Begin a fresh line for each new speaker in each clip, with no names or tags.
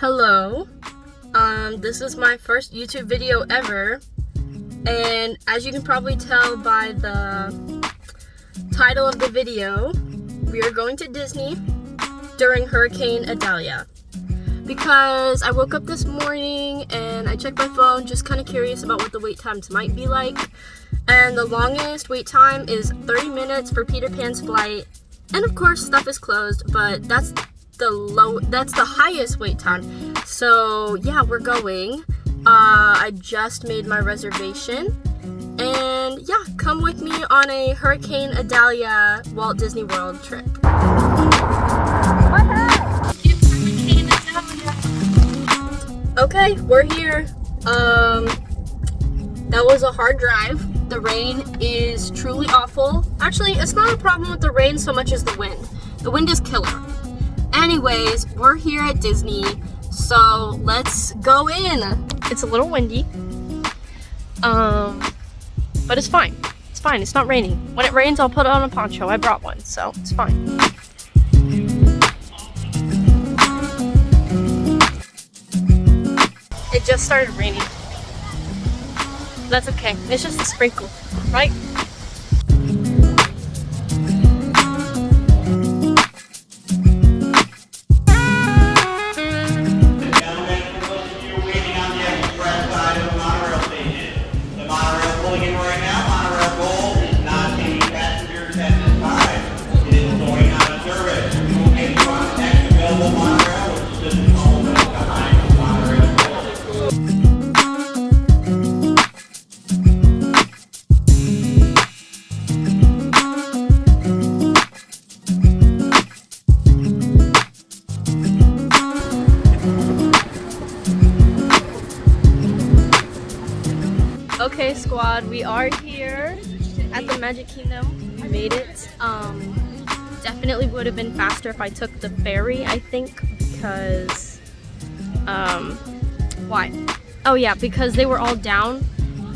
Hello, this is my first YouTube video ever, and as you can probably tell by the title of the video, we are going to Disney during Hurricane Idalia. Because I woke up this morning and I checked my phone, just kind of curious about what the wait times might be like, and the longest wait time is 30 minutes for Peter Pan's flight, and of course stuff is closed, but that's the highest wait time. So yeah, we're going. I just made my reservation, and yeah, come with me on a Hurricane Idalia Walt Disney World trip. Okay, we're here. That was a hard drive. The rain is truly awful. Actually, it's not a problem with the rain so much as the wind. The wind is killer. Anyways, we're here at Disney, so let's go in. It's a little windy, but it's fine. It's fine, it's not raining. When it rains, I'll put on a poncho. I brought one, so it's fine. It just started raining. That's okay, it's just a sprinkle, right? Okay, squad, we are here at the Magic Kingdom. I made it. Definitely would have been faster if I took the ferry, I think, because why? Oh yeah, because they were all down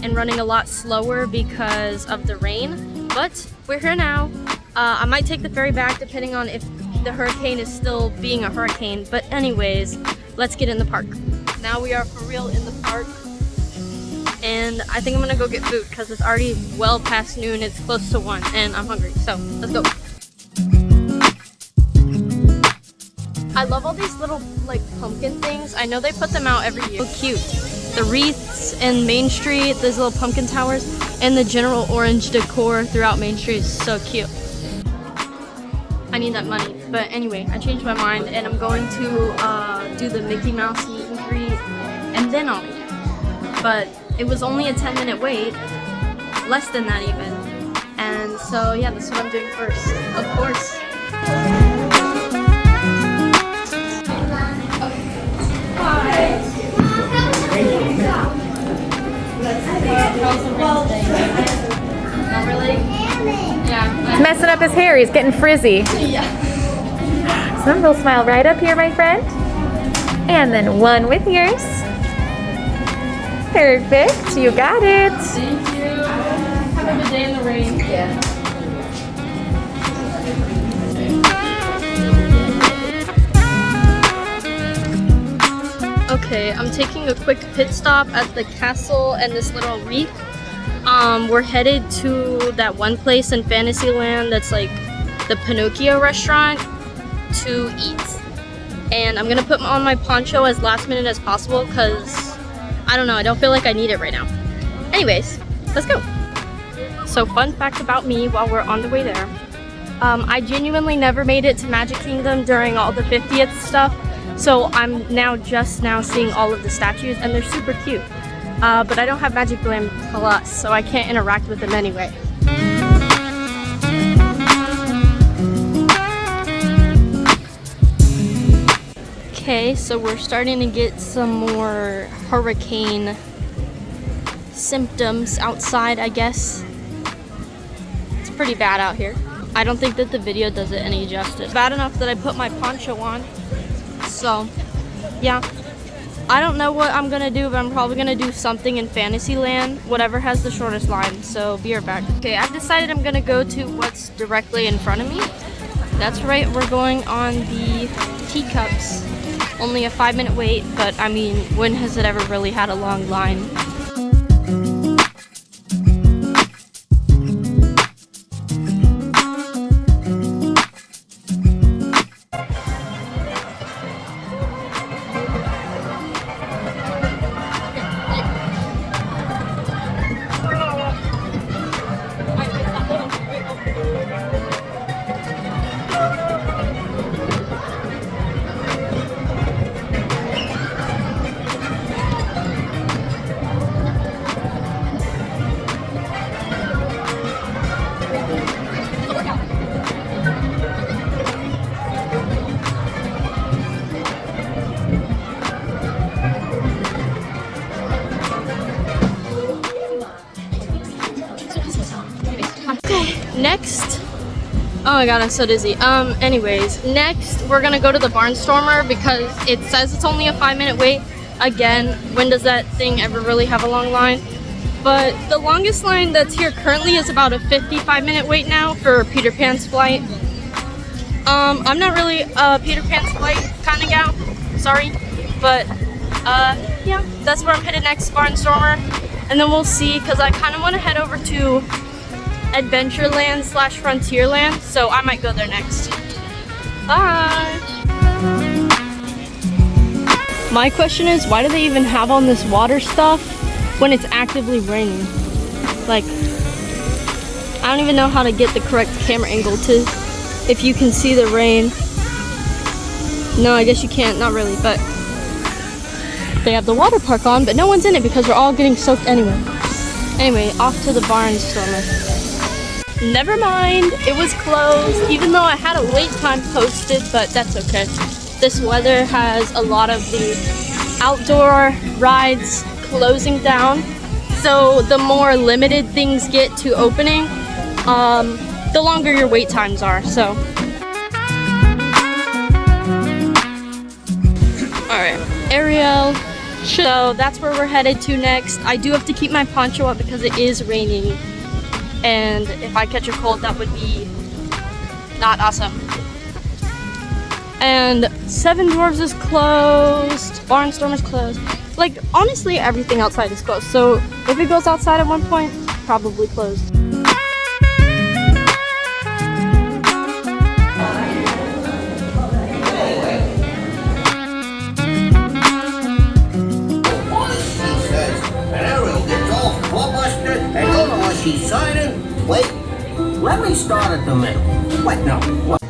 and running a lot slower because of the rain. But we're here now. I might take the ferry back depending on if the hurricane is still being a hurricane. But anyways, let's get in the park. Now we are for real in the park. And I think I'm gonna go get food because it's already well past noon. It's close to 1 and I'm hungry, so let's go. I love all these little like pumpkin things. I know they put them out every year. So cute. The wreaths in Main Street, those little pumpkin towers, and the general orange decor throughout Main Street is so cute. I need that money. But anyway, I changed my mind and I'm going to do the Mickey Mouse meet and greet and then I'll eat. But it was only a 10-minute wait, less than that even. And so yeah, that's what I'm doing first, of course. Not really? Yeah.
He's messing up his hair, he's getting frizzy.
Yeah.
Some little smile right up here, my friend. And then one with yours. Perfect, you got it.
Thank you. Have a good day in the rain. Yeah. Okay, I'm taking a quick pit stop at the castle and this little reef. We're headed to that one place in Fantasyland that's like the Pinocchio restaurant to eat. And I'm gonna put on my poncho as last minute as possible because I don't know, I don't feel like I need it right now. Anyways, let's go. So fun fact about me while we're on the way there. I genuinely never made it to Magic Kingdom during all the 50th stuff. So I'm just now seeing all of the statues and they're super cute. But I don't have Magic Band Plus, so I can't interact with them anyway. Okay, so we're starting to get some more hurricane symptoms outside, I guess. It's pretty bad out here. I don't think that the video does it any justice. Bad enough that I put my poncho on. So, yeah. I don't know what I'm gonna do, but I'm probably gonna do something in Fantasyland, whatever has the shortest line, so be right back. Okay, I've decided I'm gonna go to what's directly in front of me. That's right, we're going on the teacups only a 5-minute wait, but I mean, when has it ever really had a long line? Next, oh my god, I'm so dizzy. Anyways, next we're gonna go to the Barnstormer because it says it's only a 5-minute wait. Again, when does that thing ever really have a long line? But the longest line that's here currently is about a 55-minute wait now for Peter Pan's flight. I'm not really a Peter Pan's flight kind of gal, sorry, but yeah, that's where I'm headed next, Barnstormer, and then we'll see because I kind of want to head over to Adventureland / Frontierland, so I might go there next. Bye! My question is, why do they even have on this water stuff when it's actively raining? Like, I don't even know how to get the correct camera angle to, if you can see the rain. No, I guess you can't, not really, but they have the water park on, but no one's in it because we're all getting soaked anyway. Anyway, off to the Barnstormer. Never mind, it was closed, even though I had a wait time posted, but that's okay. This weather has a lot of the outdoor rides closing down, so the more limited things get to opening, the longer your wait times are, so. Alright, Ariel. So that's where we're headed to next. I do have to keep my poncho up because it is raining. And if I catch a cold, that would be not awesome. And Seven Dwarfs is closed. Barnstorm is closed. Like, honestly, everything outside is closed. So if it goes outside at one point, probably closed.
She's signing. Wait, let me start at the middle. Wait, no. What?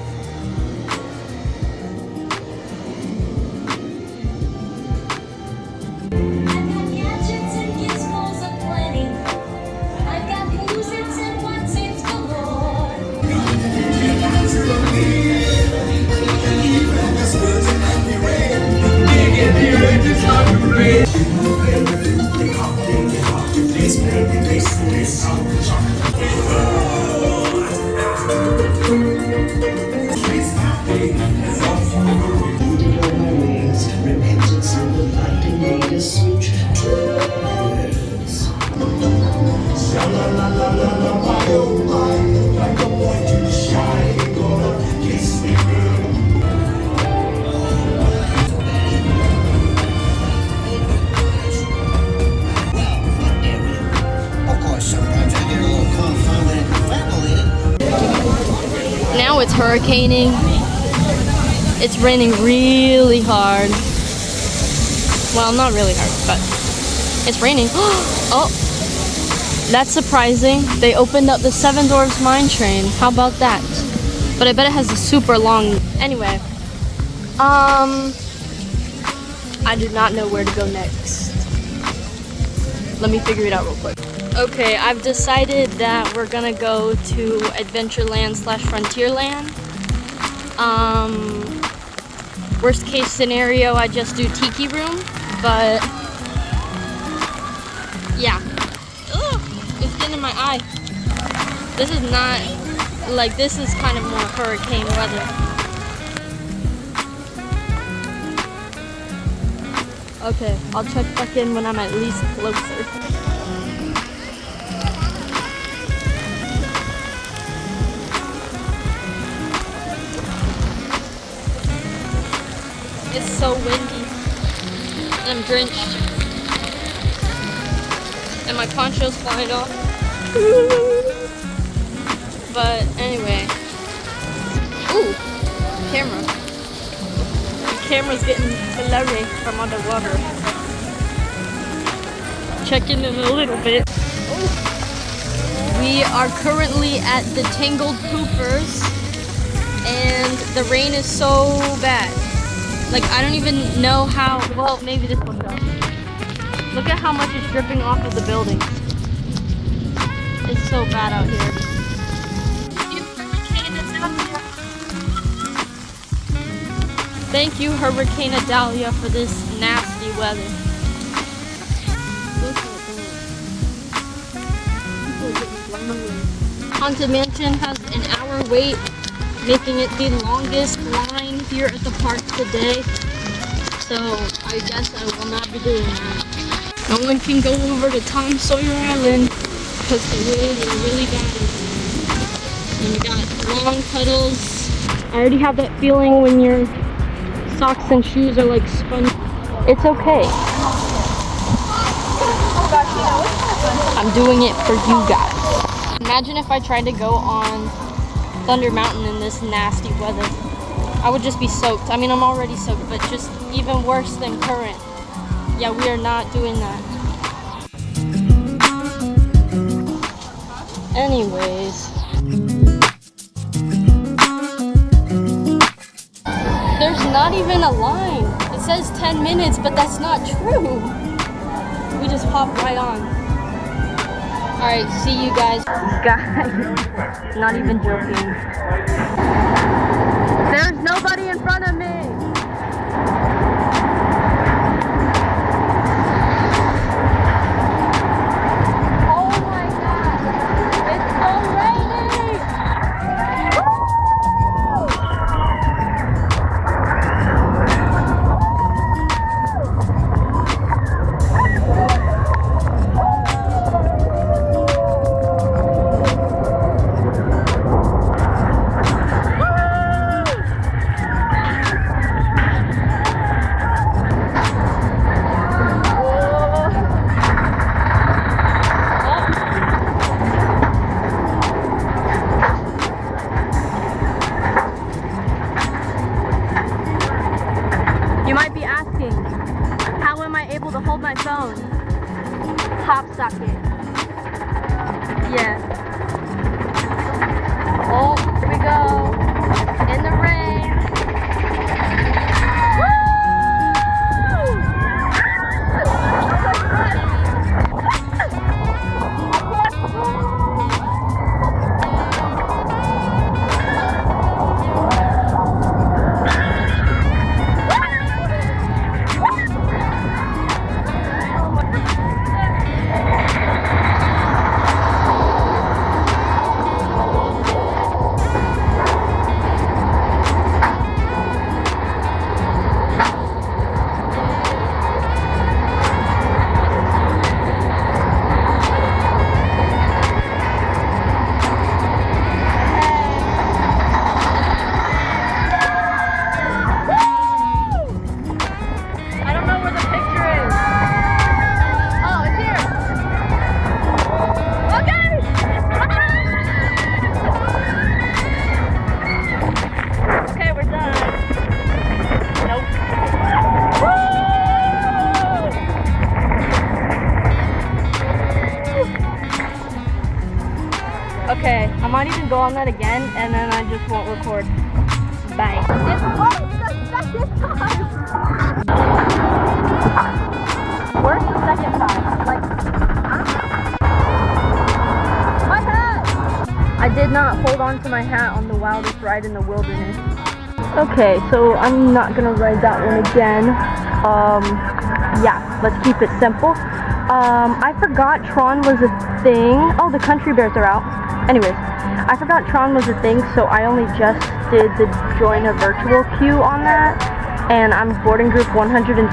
Now it's hurricaning. It's raining really hard. Well, not really hard, but it's raining. Oh, that's surprising. They opened up the Seven Dwarfs mine train. How about that? But I bet it has a super long... Anyway. I do not know where to go next. Let me figure it out real quick. Okay, I've decided that we're gonna go to Adventureland / Frontierland. Worst case scenario, I just do Tiki Room, but yeah. Ugh, it's getting in my eye. This is not, like, this is kind of more hurricane weather. Okay, I'll check back in when I'm at least closer. It's so windy. And I'm drenched. And my poncho's flying off. But anyway. Ooh, camera. The camera's getting blurry from underwater. Check in a little bit. Ooh. We are currently at the Tangled Poopers. And the rain is so bad. Like, I don't even know how, well, maybe this will go. Look at how much is dripping off of the buildings. It's so bad out here. Thank you, Hurricane Adalia, for this nasty weather. Haunted Mansion has an hour wait, making it the longest line here at the park today. So I guess I will not be doing that. No one can go over to Tom Sawyer Island because the waves are really bad. And we got long puddles. I already have that feeling when your socks and shoes are like sponge. It's okay. I'm doing it for you guys. Imagine if I tried to go on Thunder Mountain in this nasty weather. I would just be soaked. I mean, I'm already soaked, but just even worse than current. Yeah, we are not doing that. Anyways. There's not even a line. It says 10 minutes, but that's not true. We just popped right on. Alright, see you guys. Guys, not even joking. There's nobody in front of me. You might be asking, how am I able to hold my phone? Pop socket. Yeah. Oh, here we go. In the rain. Okay, I might even go on that again, and then I just won't record. Bye. It's the second time! Where's the second time? Like, my hat! I did not hold on to my hat on the wildest ride in the wilderness. Okay, so I'm not gonna ride that one again. Yeah, let's keep it simple. I forgot TRON was a thing. Oh, the country bears are out. Anyways, I forgot TRON was a thing, so I only just did the join a virtual queue on that, and I'm boarding group 164.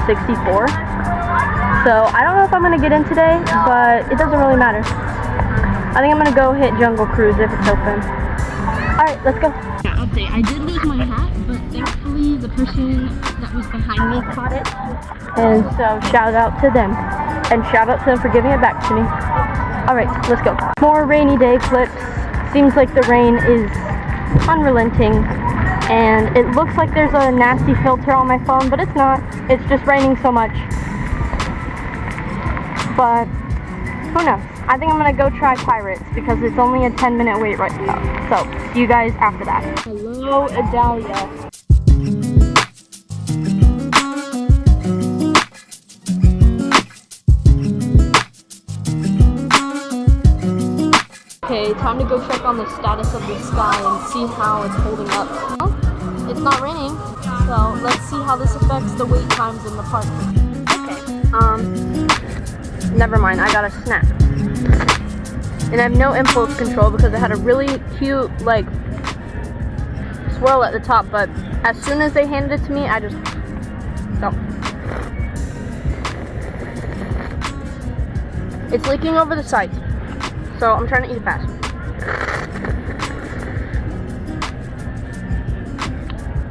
So I don't know if I'm gonna get in today, but it doesn't really matter. I think I'm gonna go hit Jungle Cruise if it's open. Alright, let's go. Yeah, update. I did lose my hat, but thankfully the person that was behind me caught it. And so shout out to them. And shout out to them for giving it back to me. Alright, let's go. More rainy day clips. Seems like the rain is unrelenting. And it looks like there's a nasty filter on my phone, but it's not. It's just raining so much. But who knows? I think I'm gonna go try Pirates because it's only a 10-minute wait right now. So, see you guys after that. Hello, Adalia. Okay, time to go check on the status of the sky and see how it's holding up. Well, it's not raining, so let's see how this affects the wait times in the park. Okay, never mind, I got a snack. And I have no impulse control because it had a really cute, like, swirl at the top, but as soon as they handed it to me, I just, no. It's leaking over the sides, so I'm trying to eat it fast.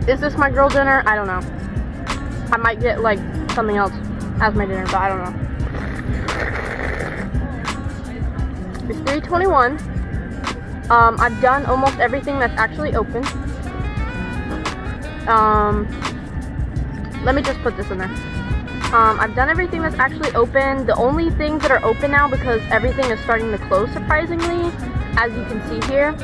Is this my girl dinner? I don't know. I might get, like, something else as my dinner, but I don't know. It's 3:21. I've done almost everything that's actually open. Let me just put this in there. I've done everything that's actually open. The only things that are open now, because everything is starting to close surprisingly, as you can see here.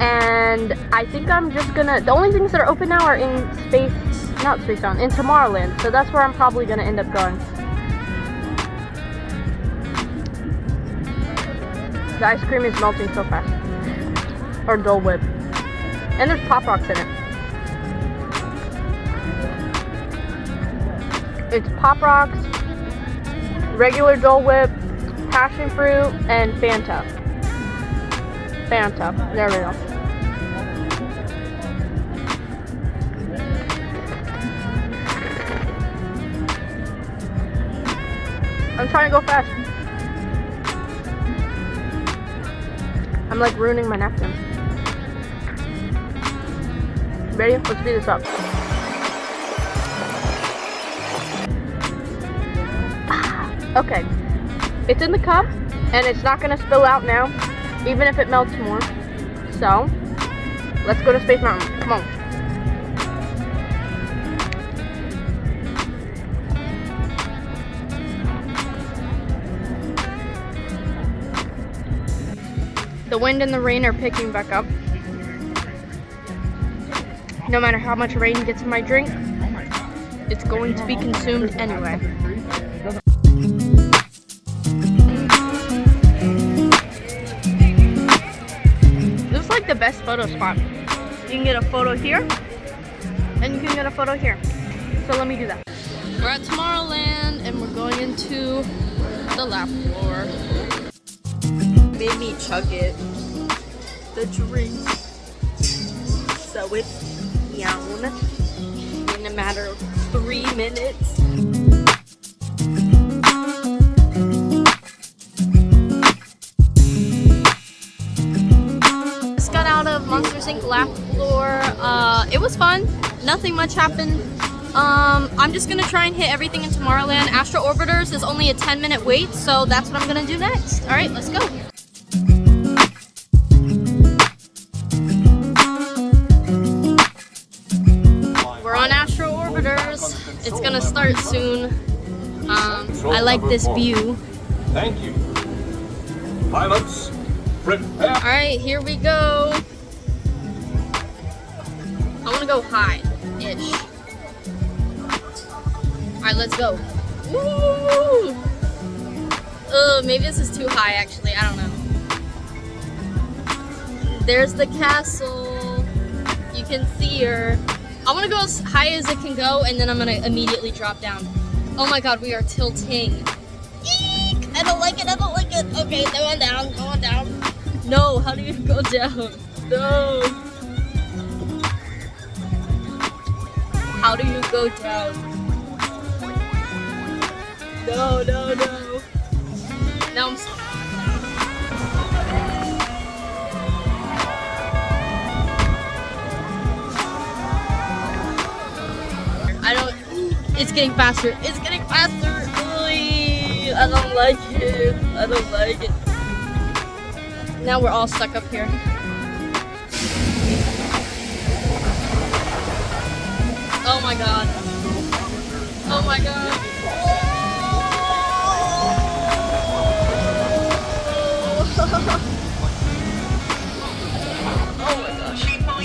And I think I'm just gonna, the only things that are open now are in in Tomorrowland. So that's where I'm probably gonna end up going. The ice cream is melting so fast. Or Dole Whip. And there's Pop Rocks in it. It's Pop Rocks, regular Dole Whip, passion fruit, and Fanta. Fanta. There we go. I'm trying to go fast. I'm like ruining my napkin. Ready? Let's speed this up. Okay. It's in the cup and it's not gonna spill out now, even if it melts more. So, let's go to Space Mountain. Come on. The wind and the rain are picking back up. No matter how much rain gets in my drink, it's going to be consumed anyway. This is like the best photo spot. You can get a photo here, and you can get a photo here. So let me do that. We're at Tomorrowland, and we're going into the laugh floor. Made me chug it, the drink, so it's down in a matter of 3 minutes. Just got out of Monsters Inc. laugh floor. It was fun. Nothing much happened. I'm just gonna try and hit everything in Tomorrowland. Astro Orbiters is only a 10-minute wait, so that's what I'm gonna do next. All right, let's go. It's gonna start soon. I like this view.
Thank you. Pilots, prepare.
Alright, here we go. I wanna go high-ish. Alright, let's go. Woo! Maybe this is too high actually, I don't know. There's the castle. You can see her. I want to go as high as it can go, and then I'm going to immediately drop down. Oh my god, we are tilting. Eek! I don't like it, I don't like it. Okay, going down, going down. No, how do you go down? No. How do you go down? No, no, no. Now I'm stuck. It's getting faster. It's getting faster. I don't like it. I don't like it. Now we're all stuck up here. Oh my god. Oh my god. Oh my gosh.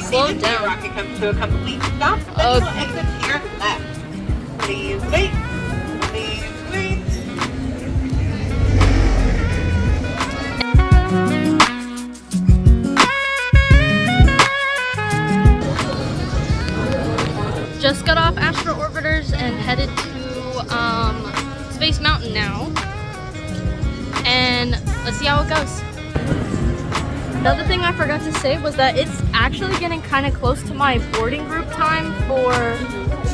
Slow down.
Rocket comes to a complete stop. Then
Okay.
we'll exit here left. Please wait. Please wait.
Just got off Astro Orbiters and headed to Space Mountain now. And let's see how it goes. Another thing I forgot to say was that it's actually getting kind of close to my boarding group time for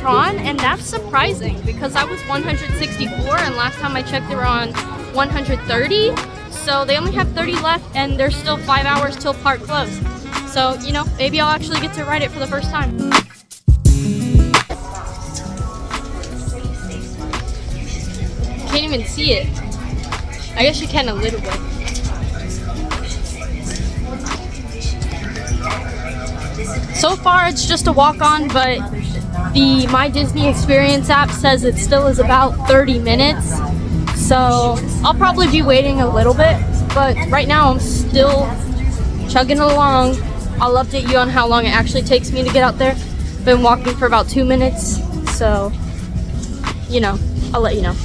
TRON, and that's surprising because I was 164 and last time I checked they were on 130. So they only have 30 left and there's still 5 hours till park close. So, you know, maybe I'll actually get to ride it for the first time. Can't even see it. I guess you can a little bit. So far it's just a walk-on, but the My Disney Experience app says it still is about 30 minutes. So I'll probably be waiting a little bit, but right now I'm still chugging along. I'll update you on how long it actually takes me to get out there. Been walking for about 2 minutes, so you know, I'll let you know.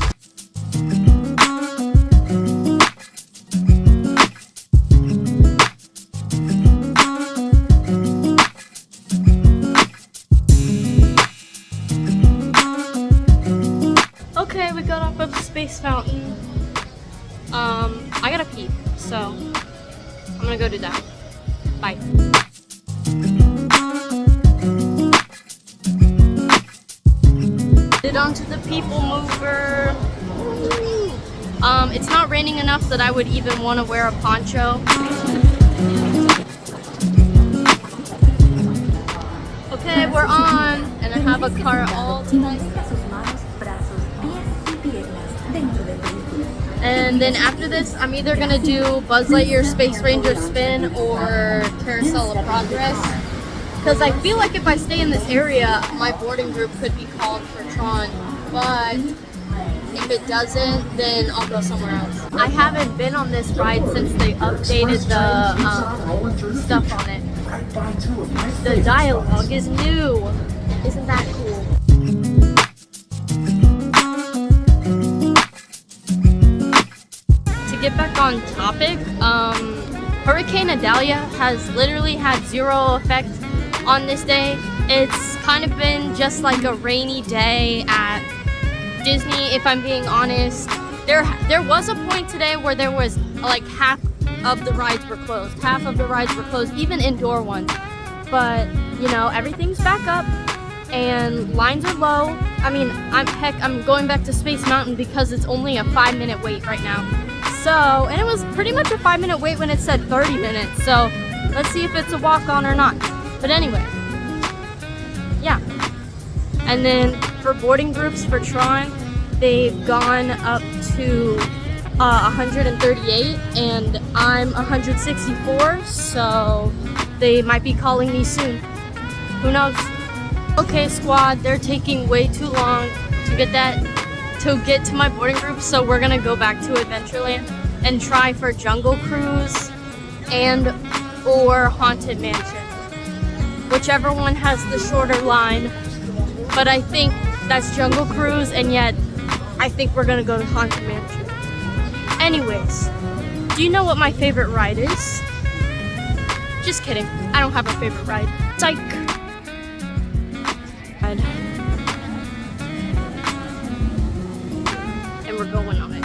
Okay, we got off of Space Mountain. I gotta pee, so I'm gonna go do that. Bye. Get onto the people mover. It's not raining enough that I would even want to wear a poncho. Okay, we're on, and I have a car all to myself. And then after this, I'm either gonna do Buzz Lightyear Space Ranger Spin or Carousel of Progress. Because I feel like if I stay in this area, my boarding group could be called for TRON. But if it doesn't, then I'll go somewhere else. I haven't been on this ride since they updated the stuff on it. The dialogue is new. Isn't that cool? To get back on topic, Hurricane Idalia has literally had zero effect on this day. It's kind of been just like a rainy day at Disney, if I'm being honest. There was a point today where there was like half of the rides were closed. Half of the rides were closed, even indoor ones. But, you know, everything's back up and lines are low. I mean, I'm going back to Space Mountain because it's only a 5-minute wait right now. So, and it was pretty much a 5-minute wait when it said 30 minutes. So, let's see if it's a walk-on or not. But anyway, yeah. And then for boarding groups for TRON, they've gone up to 138 and I'm 164, so they might be calling me soon. Who knows? Okay, squad, they're taking way too long to get to my boarding group, so we're gonna go back to Adventureland and try for Jungle Cruise and or Haunted Mansion. Whichever one has the shorter line, but I think that's Jungle Cruise, and yet I think we're gonna go to Haunted Mansion. Anyways, do you know what my favorite ride is? Just kidding, I don't have a favorite ride. Psych! And we're going on it.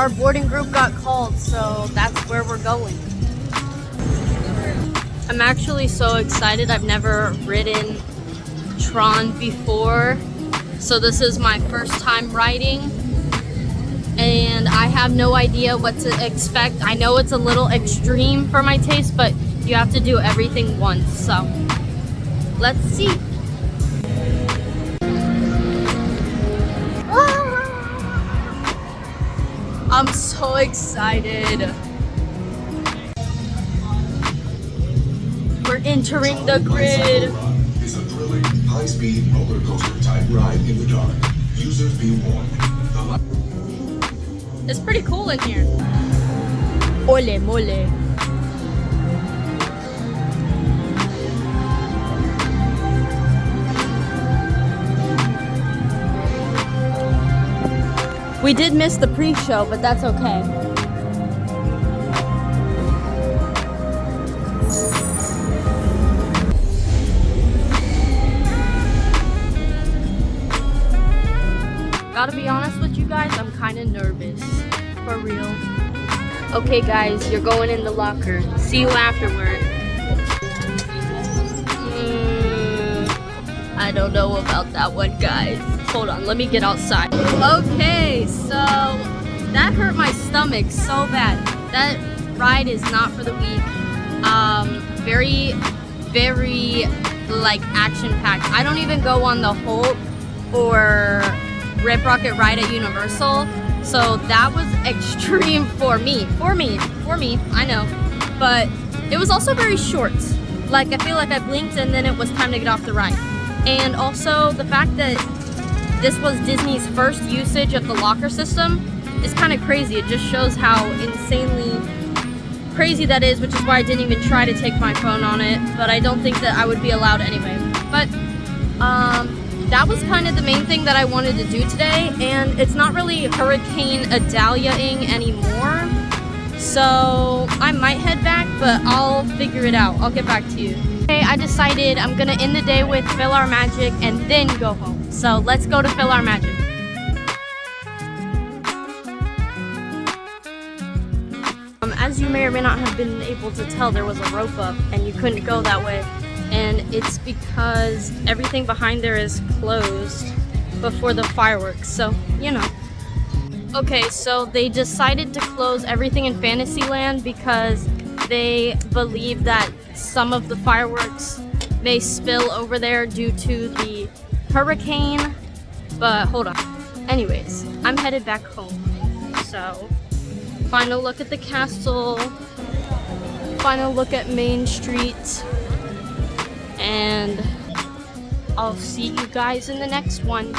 our boarding group got called, so that's where we're going. I'm actually so excited. I've never ridden TRON before, so this is my first time riding, and I have no idea what to expect. I know it's a little extreme for my taste, but you have to do everything once, so let's see. I'm so excited. We're entering the grid.
It's a thrilling, high-speed roller coaster type ride in the dark. Users be warned.
It's pretty cool in here. Ole mole. We did miss the pre-show, but that's okay. Gotta be honest with you guys, I'm kind of nervous. For real. Okay guys, you're going in the locker. See you afterward. I don't know about that one, guys. Hold on, let me get outside. Okay, so that hurt my stomach so bad. That ride is not for the weak. Very, very like action-packed. I don't even go on the Hulk or Rip Rocket ride at Universal, so that was extreme for me, I know, but it was also very short. Like, I feel like I blinked and then it was time to get off the ride. And also the fact that this was Disney's first usage of the locker system is kind of crazy. It just shows how insanely crazy that is, which is why I didn't even try to take my phone on it, but I don't think that I would be allowed anyway. But that was kind of the main thing that I wanted to do today, and it's not really Hurricane Adalia-ing anymore, so I might head back, but I'll figure it out. I'll get back to you. Okay, I decided I'm gonna end the day with Fill Our Magic and then go home. So let's go to Fill Our Magic. As you may or may not have been able to tell, there was a rope up and you couldn't go that way. And it's because everything behind there is closed before the fireworks, so you know. Okay, so they decided to close everything in Fantasyland because they believe that some of the fireworks may spill over there due to the hurricane, but hold on. Anyways, I'm headed back home, so final look at the castle, final look at Main Street, and I'll see you guys in the next one.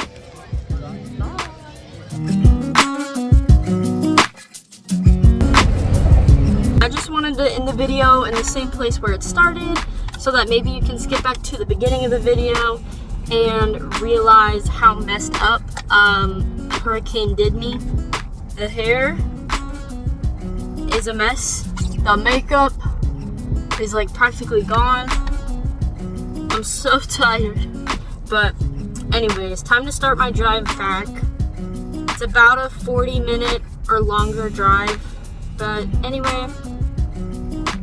I just wanted to end the video in the same place where it started so that maybe you can skip back to the beginning of the video and realize how messed up the hurricane did me. The hair is a mess. The makeup is like practically gone. I'm so tired. But anyways, time to start my drive back. It's about a 40-minute or longer drive. But anyway,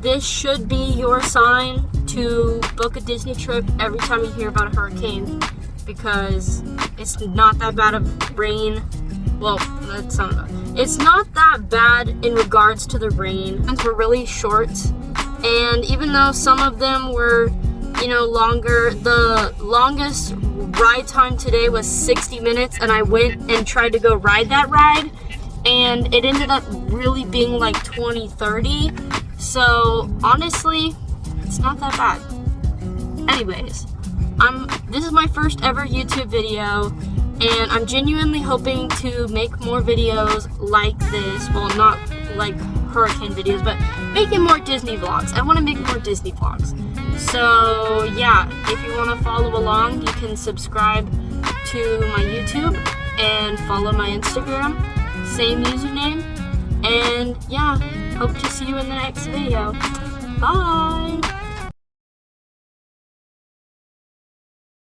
this should be your sign to book a Disney trip every time you hear about a hurricane, because it's not that bad of rain. Well, that's not, it's not that bad in regards to the rain. Ones were really short, and even though some of them were, you know, longer, the longest ride time today was 60 minutes, and I went and tried to go ride that ride, and it ended up really being like 20-30. So honestly, it's not that bad. Anyways, this is my first ever YouTube video, and I'm genuinely hoping to make more videos like this. Well, not like hurricane videos, but making more Disney vlogs. I want to make more Disney vlogs. So yeah, if you want to follow along, you can subscribe to my YouTube and follow my Instagram, same username. And yeah, hope to see you in the next video. Bye!